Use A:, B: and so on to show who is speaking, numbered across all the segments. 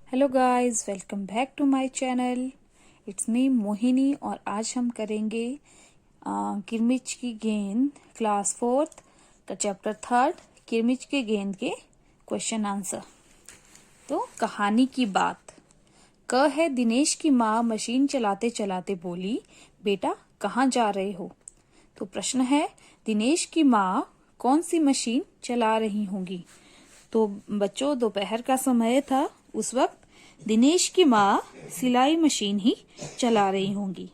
A: Hello guys, welcome back to my channel. It's me Mohini और आज हम करेंगे किरमिच की गेंद क्लास 4th का चैप्टर 3 किरमिच के गेंद के क्वेश्चन आंसर। तो कहानी की बात क है। दिनेश की माँ मशीन चलाते चलाते बोली, बेटा कहाँ जा रहे हो? तो प्रश्न है, दिनेश की माँ कौन सी मशीन चला रही होंगी? तो बच्चों, दोपहर का समय था। उस वक्त दिनेश की माँ सिलाई मशीन ही चला रही होंगी।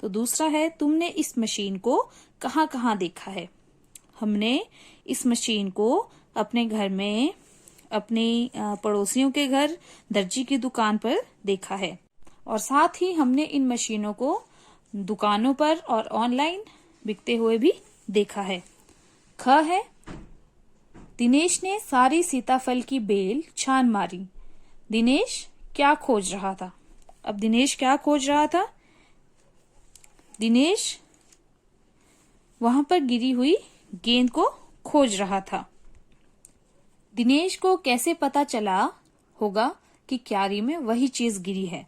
A: तो दूसरा है, तुमने इस मशीन को कहाँ कहाँ देखा है? हमने इस मशीन को अपने घर में, अपने पड़ोसियों के घर, दर्जी की दुकान पर देखा है और साथ ही हमने इन मशीनों को दुकानों पर और ऑनलाइन बिकते हुए भी देखा है। ख है, दिनेश ने सारी सीताफल की बेल छान मारी। दिनेश क्या खोज रहा था? अब दिनेश क्या खोज रहा था? दिनेश वहां पर गिरी हुई गेंद को खोज रहा था। दिनेश को कैसे पता चला होगा कि क्यारी में वही चीज गिरी है?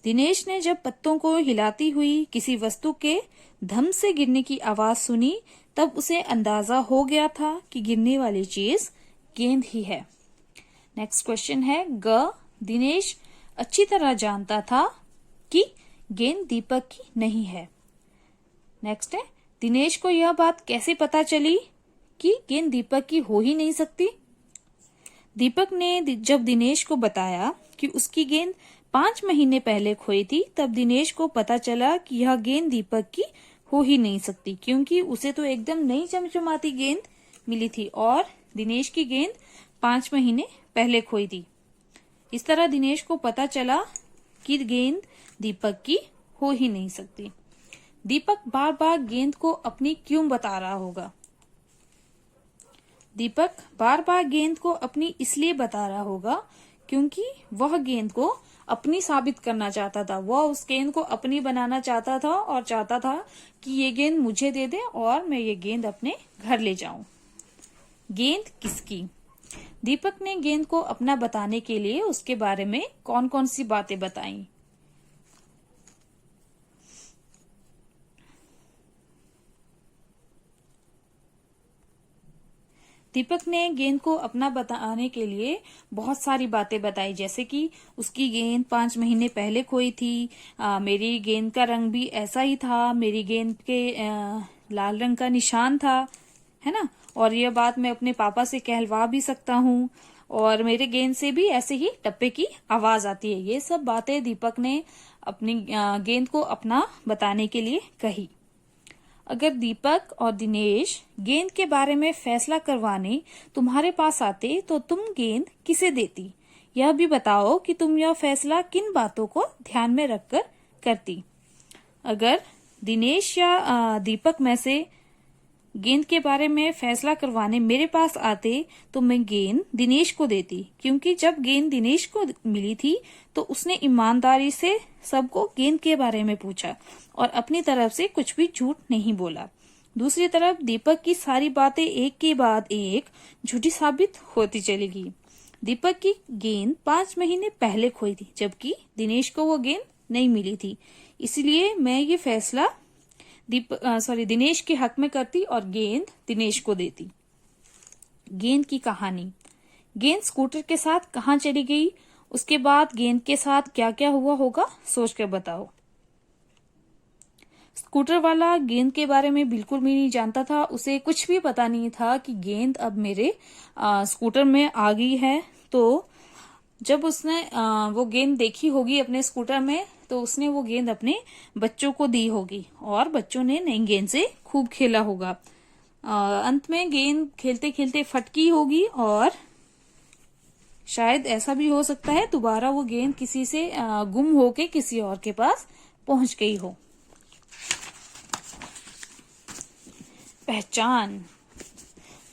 A: दिनेश ने जब पत्तों को हिलाती हुई किसी वस्तु के धम से गिरने की आवाज सुनी, तब उसे अंदाजा हो गया था कि गिरने वाली चीज गेंद ही है। नेक्स्ट क्वेश्चन है, ग दिनेश अच्छी तरह जानता था कि गेंद दीपक की नहीं है। नेक्स्ट है, दिनेश को यह बात कैसे पता चली कि गेंद दीपक की हो ही नहीं सकती? दीपक ने जब दिनेश को बताया कि उसकी गेंद 5 महीने पहले खोई थी, तब दिनेश को पता चला कि यह गेंद दीपक की हो ही नहीं सकती, क्योंकि उसे तो एकदम नई चमचमाती गेंद मिली थी और दिनेश की गेंद 5 महीने पहले खोई थी। इस तरह दिनेश को पता चला कि गेंद दीपक की हो ही नहीं सकती। दीपक बार बार गेंद को अपनी क्यों बता रहा होगा? दीपक बार बार गेंद को अपनी इसलिए बता रहा होगा क्योंकि वह गेंद को अपनी साबित करना चाहता था। वह उस गेंद को अपनी बनाना चाहता था और चाहता था कि ये गेंद मुझे दे दे और मैं ये गेंद अपने घर ले जाऊं। गेंद किसकी? दीपक ने गेंद को अपना बताने के लिए उसके बारे में कौन कौन सी बातें बताई? दीपक ने गेंद को अपना बताने के लिए बहुत सारी बातें बताई, जैसे कि उसकी गेंद 5 महीने पहले खोई थी, मेरी गेंद का रंग भी ऐसा ही था, मेरी गेंद के लाल रंग का निशान था, है ना। और यह बात मैं अपने पापा से कहलवा भी सकता हूँ और मेरे गेंद से भी ऐसे ही टप्पे की आवाज आती है। ये सब बातें दीपक ने अपनी गेंद को अपना बताने के लिए कही। अगर दीपक और दिनेश गेंद के बारे में फैसला करवाने तुम्हारे पास आते तो तुम गेंद किसे देती? यह भी बताओ कि तुम यह फैसला किन बातों को ध्यान में रखकर करती। अगर दिनेश या दीपक में से गेंद के बारे में फैसला करवाने मेरे पास आते तो मैं गेंद दिनेश को देती, क्योंकि जब गेंद दिनेश को मिली थी तो उसने ईमानदारी से सबको गेंद के बारे में पूछा और अपनी तरफ से कुछ भी झूठ नहीं बोला। दूसरी तरफ दीपक की सारी बातें एक के बाद एक झूठी साबित होती चली गई। दीपक की गेंद 5 महीने पहले खोई थी, जबकि दिनेश को वो गेंद नहीं मिली थी। इसलिए मैं ये फैसला दिनेश के हक में करती और गेंद दिनेश को देती। गेंद की कहानी। गेंद स्कूटर के साथ कहाँ चली गई? उसके बाद गेंद के साथ क्या क्या हुआ होगा, सोच कर बताओ। स्कूटर वाला गेंद के बारे में बिल्कुल भी नहीं जानता था। उसे कुछ भी पता नहीं था कि गेंद अब मेरे स्कूटर में आ गई है। तो जब उसने वो गेंद देखी होगी अपने स्कूटर में, तो उसने वो गेंद अपने बच्चों को दी होगी और बच्चों ने नई गेंद से खूब खेला होगा। अंत में गेंद खेलते खेलते फटकी होगी और शायद ऐसा भी हो सकता है दोबारा वो गेंद किसी से गुम होके किसी और के पास पहुंच गई हो। पहचान।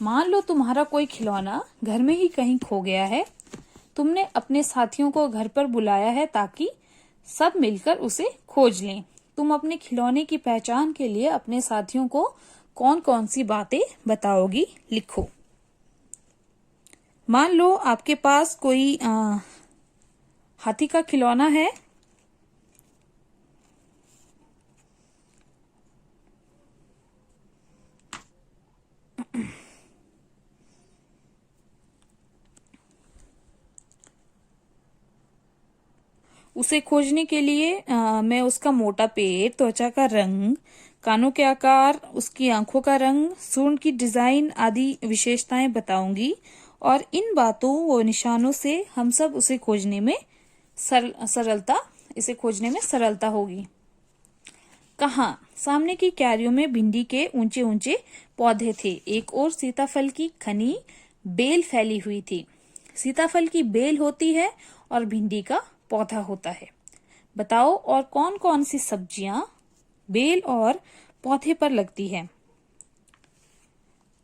A: मान लो तुम्हारा कोई खिलौना घर में ही कहीं खो गया है। तुमने अपने साथियों को घर पर बुलाया है ताकि सब मिलकर उसे खोज लें। तुम अपने खिलौने की पहचान के लिए अपने साथियों को कौन कौन सी बातें बताओगी, लिखो। मान लो आपके पास कोई हाथी का खिलौना है। उसे खोजने के लिए मैं उसका मोटा पेट, त्वचा का रंग, कानों के आकार, उसकी आंखों का रंग, सूंड की डिजाइन आदि विशेषताएं बताऊंगी और इन बातों व निशानों से हम सब उसे खोजने में सरलता होगी। कहाँ? सामने की क्यारियों में भिंडी के ऊंचे ऊंचे पौधे थे। एक और सीताफल की घनी बेल फैली हुई थी। सीताफल की बेल होती है और भिंडी का पौधा होता है। बताओ और कौन कौन सी सब्जियां बेल और पौधे पर लगती है।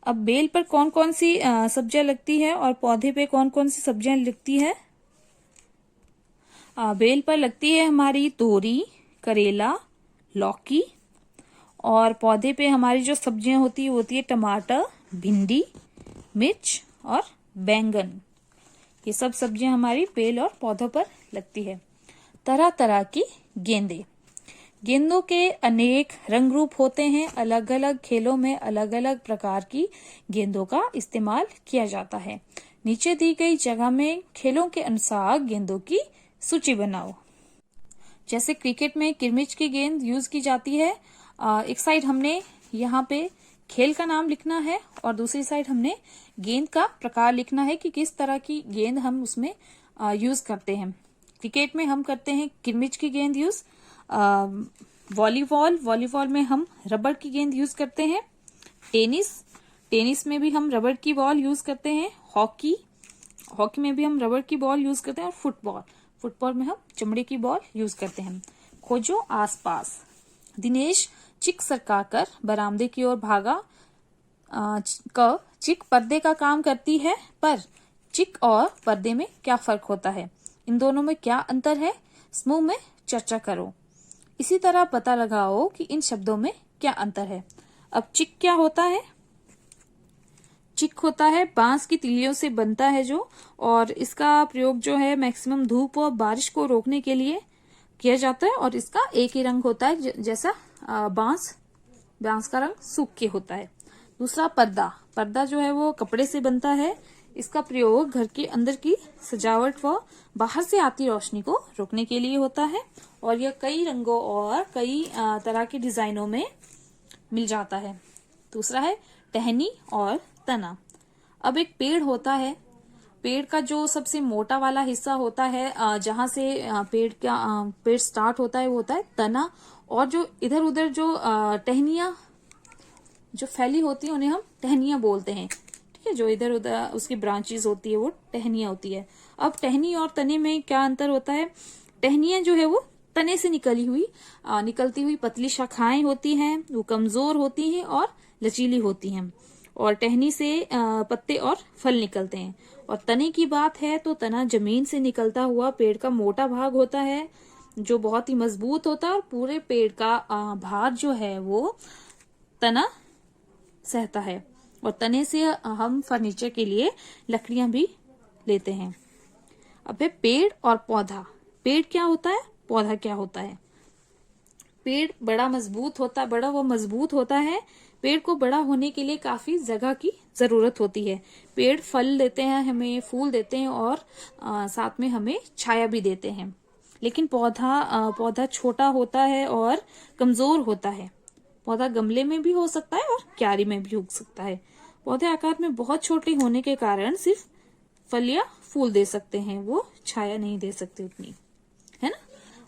A: अब बेल पर कौन कौन सी सब्जियां लगती है और पौधे पे कौन कौन सी सब्जियां लगती है। बेल पर लगती है हमारी तोरी, करेला, लौकी, और पौधे पे हमारी जो सब्जियां होती है टमाटर, भिंडी, मिर्च और बैंगन। ये सब सब्जियां हमारी बेल और पौधों पर लगती है। तरह तरह की गेंदें। गेंदों के अनेक रंग रूप होते हैं। अलग अलग खेलों में अलग अलग प्रकार की गेंदों का इस्तेमाल किया जाता है। नीचे दी गई जगह में खेलों के अनुसार गेंदों की सूची बनाओ। जैसे क्रिकेट में किरमिच की गेंद यूज की जाती है। एक साइड हमने यहाँ पे खेल का नाम लिखना है और दूसरी साइड हमने गेंद का प्रकार लिखना है कि किस तरह की गेंद हम उसमें यूज करते हैं। क्रिकेट में हम करते हैं किरमिच की गेंद यूज। वॉलीबॉल में हम रबड़ की गेंद यूज करते हैं। टेनिस में भी हम रबड़ की बॉल यूज करते हैं। हॉकी में भी हम रबड़ की बॉल यूज करते हैं। और फुटबॉल में हम चमड़े की बॉल यूज करते हैं। खोजो आसपास। दिनेश चिक सरकाकर बरामदे की ओर भागा। चिक पर्दे का काम करती है, पर चिक और पर्दे में क्या फर्क होता है? इन दोनों में क्या अंतर है? समूह में चर्चा करो। इसी तरह पता लगाओ कि इन शब्दों में क्या अंतर है। अब चिक क्या होता है? चिक होता है बांस की तिलियों से बनता है जो, और इसका प्रयोग जो है मैक्सिमम धूप और बारिश को रोकने के लिए किया जाता है। और इसका एक ही रंग होता है जैसा बांस का रंग सूख के होता है। दूसरा पर्दा जो है वो कपड़े से बनता है। इसका प्रयोग घर के अंदर की सजावट व बाहर से आती रोशनी को रोकने के लिए होता है और यह कई रंगों और कई तरह के डिजाइनों में मिल जाता है। दूसरा है टहनी और तना। अब एक पेड़ होता है। पेड़ का जो सबसे मोटा वाला हिस्सा होता है, जहां से पेड़ स्टार्ट होता है, वो होता है तना। और जो इधर उधर जो टहनियां जो फैली होती है उन्हें हम टहनियां बोलते हैं। ठीक है, जो इधर उधर उसकी ब्रांचेस होती है वो टहनियां होती है। अब टहनी और तने में क्या अंतर होता है? टहनियां जो है वो तने से निकलती हुई पतली शाखाएं होती हैं। वो कमजोर होती हैं और लचीली होती हैं। और टहनी से पत्ते और फल निकलते हैं। और तने की बात है तो तना जमीन से निकलता हुआ पेड़ का मोटा भाग होता है जो बहुत ही मजबूत होता है और पूरे पेड़ का भार जो है वो तना सहता है। और तने से हम फर्नीचर के लिए लकड़ियां भी लेते हैं। अब है पेड़ और पौधा। पेड़ क्या होता है, पौधा क्या होता है? पेड़ बड़ा व मजबूत होता है। पेड़ को बड़ा होने के लिए काफी जगह की जरूरत होती है। पेड़ फल देते हैं हमें, फूल देते हैं और साथ में हमें छाया भी देते हैं। लेकिन पौधा छोटा होता है और कमजोर होता है। पौधा गमले में भी हो सकता है और क्यारी में भी उग सकता है। पौधे आकार में बहुत छोटे होने के कारण सिर्फ फल या फूल दे सकते हैं, वो छाया नहीं दे सकते उतनी, है ना।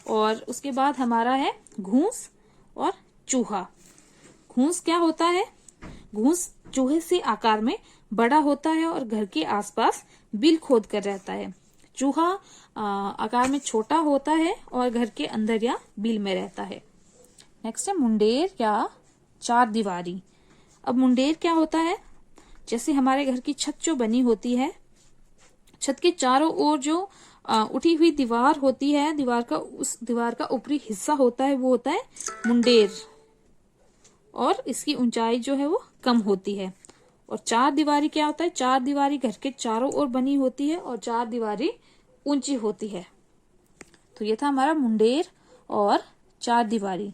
A: और उसके बाद हमारा है घूस और चूहा। घूस क्या होता है? घूस चूहे से आकार में बड़ा होता है और घर के आसपास बिल खोद कर रहता है। चूहा आकार में छोटा होता है और घर के अंदर या बिल में रहता है। नेक्स्ट है मुंडेर या चार दीवारी। अब मुंडेर क्या होता है? जैसे हमारे घर की छत जो बनी होती है, छत के चारों ओर जो उठी हुई दीवार होती है, उस दीवार का ऊपरी हिस्सा होता है, वो होता है मुंडेर। और इसकी ऊंचाई जो है वो कम होती है। और चार दीवारी क्या होता है? चार दीवारी घर के चारों ओर बनी होती है और चार दीवारी ऊंची होती है। तो ये था हमारा मुंडेर और चार दीवारी।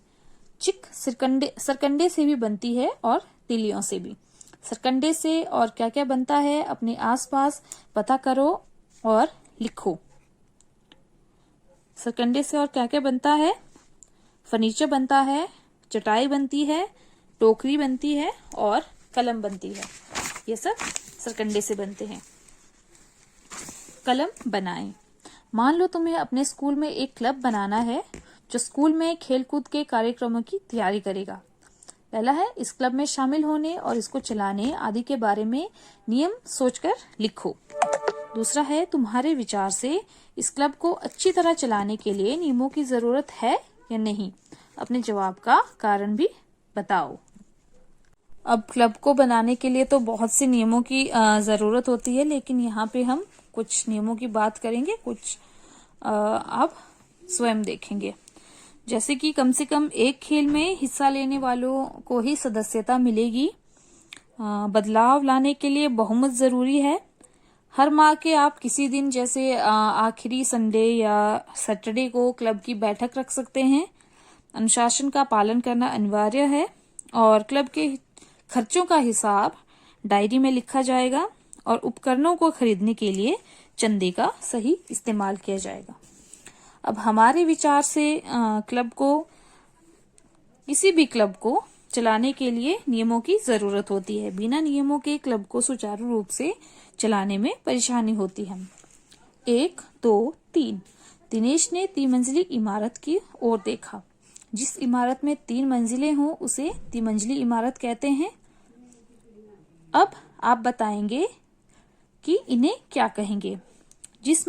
A: चिक सरकंडे से भी बनती है और तिलियों से भी। सरकंडे से और क्या क्या बनता है अपने आसपास पता करो और लिखो। सरकंडे से और क्या क्या बनता है? फर्नीचर बनता है, चटाई बनती है, टोकरी बनती है और कलम बनती है। ये सब सरकंडे से बनते हैं। कलम बनाएं। मान लो तुम्हें अपने स्कूल में एक क्लब बनाना है जो स्कूल में खेलकूद के कार्यक्रमों की तैयारी करेगा। पहला है इस क्लब में शामिल होने और इसको चलाने आदि के बारे में नियम सोचकर लिखो। दूसरा है तुम्हारे विचार से इस क्लब को अच्छी तरह चलाने के लिए नियमों की जरूरत है या नहीं। अपने जवाब का कारण भी बताओ। अब क्लब को बनाने के लिए तो बहुत से नियमों की जरूरत होती है, लेकिन यहाँ पे हम कुछ नियमों की बात करेंगे, कुछ आप स्वयं देखेंगे। जैसे कि कम से कम एक खेल में हिस्सा लेने वालों को ही सदस्यता मिलेगी। बदलाव लाने के लिए बहुमत जरूरी है। हर माह के आप किसी दिन जैसे आखिरी संडे या सैटरडे को क्लब की बैठक रख सकते हैं। अनुशासन का पालन करना अनिवार्य है और क्लब के खर्चों का हिसाब डायरी में लिखा जाएगा और उपकरणों को खरीदने के लिए चंदे का सही इस्तेमाल किया जाएगा। अब हमारे विचार से किसी भी क्लब को चलाने के लिए नियमों की जरूरत होती है। बिना नियमों के क्लब को सुचारू रूप से चलाने में परेशानी होती है। 1, 2, 3। दिनेश ने 3 मंजिली इमारत की ओर देखा। जिस इमारत में 3 मंजिलें हों उसे 3 मंजिली इमारत कहते हैं। अब आप बताएंगे कि इन्हें क्या कहेंगे। जिस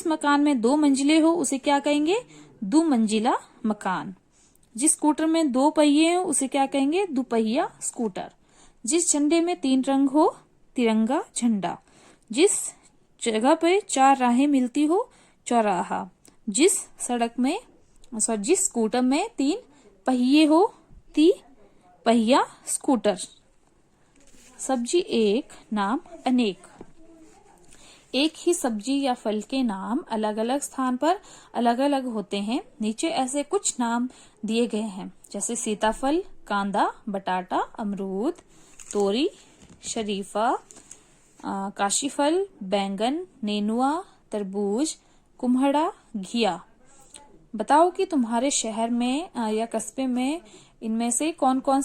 A: मकान में 2 मंजिलें हो उसे क्या कहेंगे? 2 मंजिला मकान। जिस स्कूटर में 2 पहिए हो उसे क्या कहेंगे? दुपहिया स्कूटर। जिस झंडे में 3 रंग हो, तिरंगा झंडा। जिस जगह पे 4 राहें मिलती हो, चौराहा। जिस स्कूटर में 3 पहिए हो, पहिया स्कूटर। सब्जी एक, नाम अनेक। एक ही सब्जी या फल के नाम अलग अलग स्थान पर अलग अलग होते हैं। नीचे ऐसे कुछ नाम दिए गए हैं, जैसे सीताफल, कांदा, बटाटा, अमरूद, तोरी, शरीफा, काशीफल, बैंगन, नेनुआ, तरबूज, कुम्हड़ा, घिया। बताओ कि तुम्हारे शहर में या कस्बे में इनमें से कौन कौन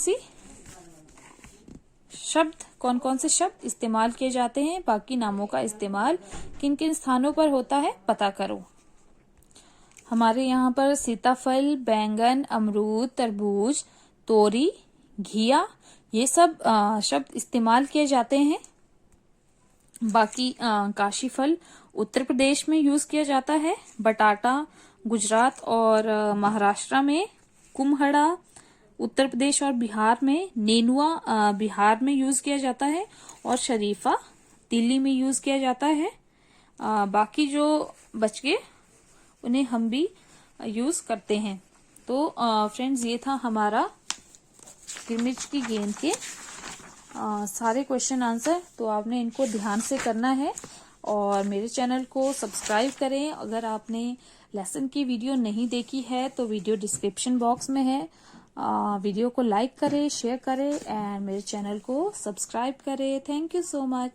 A: से शब्द इस्तेमाल किए जाते हैं। बाकी नामों का इस्तेमाल किन किन स्थानों पर होता है पता करो। हमारे यहाँ पर सीताफल, बैंगन, अमरूद, तरबूज, तोरी, घिया ये सब शब्द इस्तेमाल किए जाते हैं। बाकी काशीफल उत्तर प्रदेश में यूज किया जाता है, बटाटा गुजरात और महाराष्ट्र में, कुम्हड़ा उत्तर प्रदेश और बिहार में, नेनुआ बिहार में यूज किया जाता है और शरीफा दिल्ली में यूज किया जाता है। बाकी जो बच गए उन्हें हम भी यूज करते हैं। तो फ्रेंड्स ये था हमारा क्रिमिज की गेंद के सारे क्वेश्चन आंसर। तो आपने इनको ध्यान से करना है और मेरे चैनल को सब्सक्राइब करें। अगर आपने लेसन की वीडियो नहीं देखी है तो वीडियो डिस्क्रिप्शन बॉक्स में है। वीडियो को लाइक करें, शेयर करें एंड मेरे चैनल को सब्सक्राइब करें। Thank you so much.